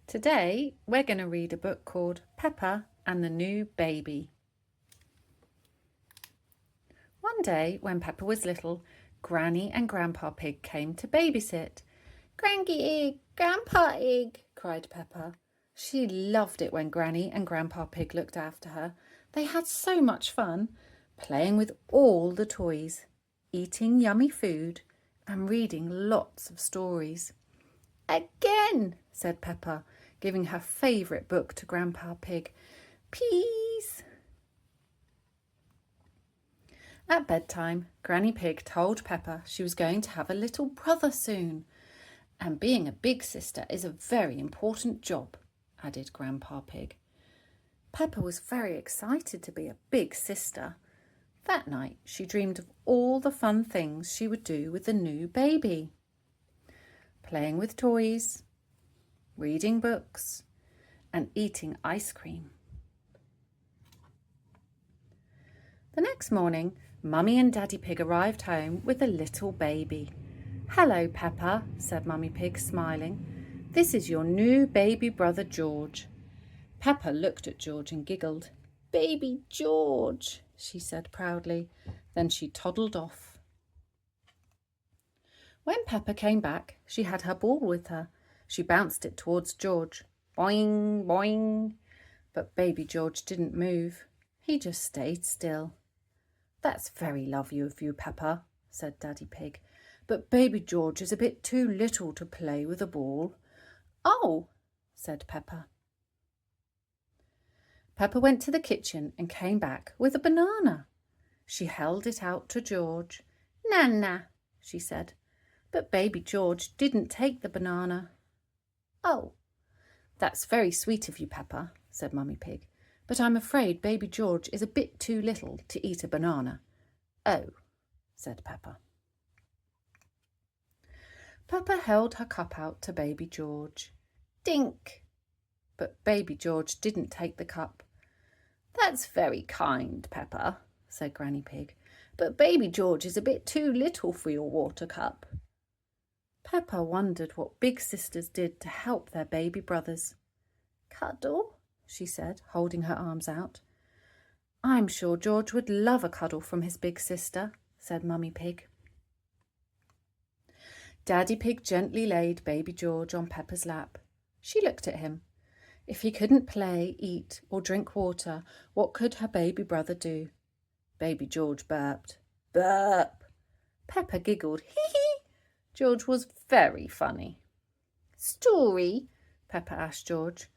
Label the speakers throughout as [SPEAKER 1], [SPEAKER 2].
[SPEAKER 1] Today we're going to read a book called Peppa and the New Baby. One day when Peppa was little, Granny and Grandpa Pig came to babysit. "Granky Egg, Grandpa Egg," cried Peppa. She loved it when Granny and Grandpa Pig looked after her. They had so much fun, playing with all the toys, eating yummy food and reading lots of stories. "Again," said Peppa, giving her favourite book to Grandpa Pig. "Please." At bedtime, Granny Pig told Peppa she was going to have a little brother soon. "And being a big sister is a very important job," added Grandpa Pig. Peppa was very excited to be a big sister. That night she dreamed of all the fun things she would do with the new baby. Playing with toys, reading books, and eating ice cream. The next morning, Mummy and Daddy Pig arrived home with a little baby. "Hello, Peppa," said Mummy Pig, smiling. "This is your new baby brother, George." Peppa looked at George and giggled. "Baby George," she said proudly. Then she toddled off. When Peppa came back, she had her ball with her. She bounced it towards George. Boing, boing. But baby George didn't move. He just stayed still. "That's very lovely of you, Peppa," said Daddy Pig. "But baby George is a bit too little to play with a ball." "Oh," said Peppa. Peppa went to the kitchen and came back with a banana. She held it out to George. "Nana," she said. But baby George didn't take the banana. "Oh." "That's very sweet of you, Peppa," said Mummy Pig. "But I'm afraid baby George is a bit too little to eat a banana." "Oh," said Peppa. Peppa held her cup out to baby George. Dink! But baby George didn't take the cup. "That's very kind, Peppa," said Granny Pig. "But baby George is a bit too little for your water cup." Peppa wondered what big sisters did to help their baby brothers. "Cuddle," she said, holding her arms out. "I'm sure George would love a cuddle from his big sister," said Mummy Pig. Daddy Pig gently laid baby George on Peppa's lap. She looked at him. If he couldn't play, eat, or drink water, what could her baby brother do? Baby George burped. Burp! Peppa giggled. Hee hee! George was very funny. "Story?" Peppa asked George.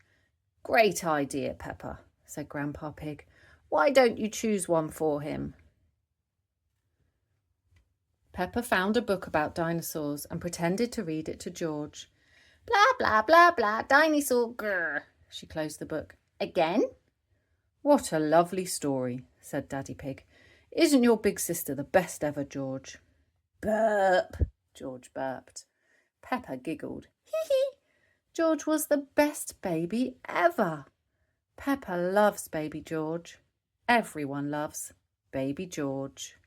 [SPEAKER 1] "Great idea, Peppa," said Grandpa Pig. "Why don't you choose one for him?" Peppa found a book about dinosaurs and pretended to read it to George. "Blah, blah, blah, blah, dinosaur, grrr." She closed the book. "Again?" "What a lovely story," said Daddy Pig. "Isn't your big sister the best ever, George?" Burp! George burped. Peppa giggled. Hee hee! George was the best baby ever. Peppa loves baby George. Everyone loves baby George.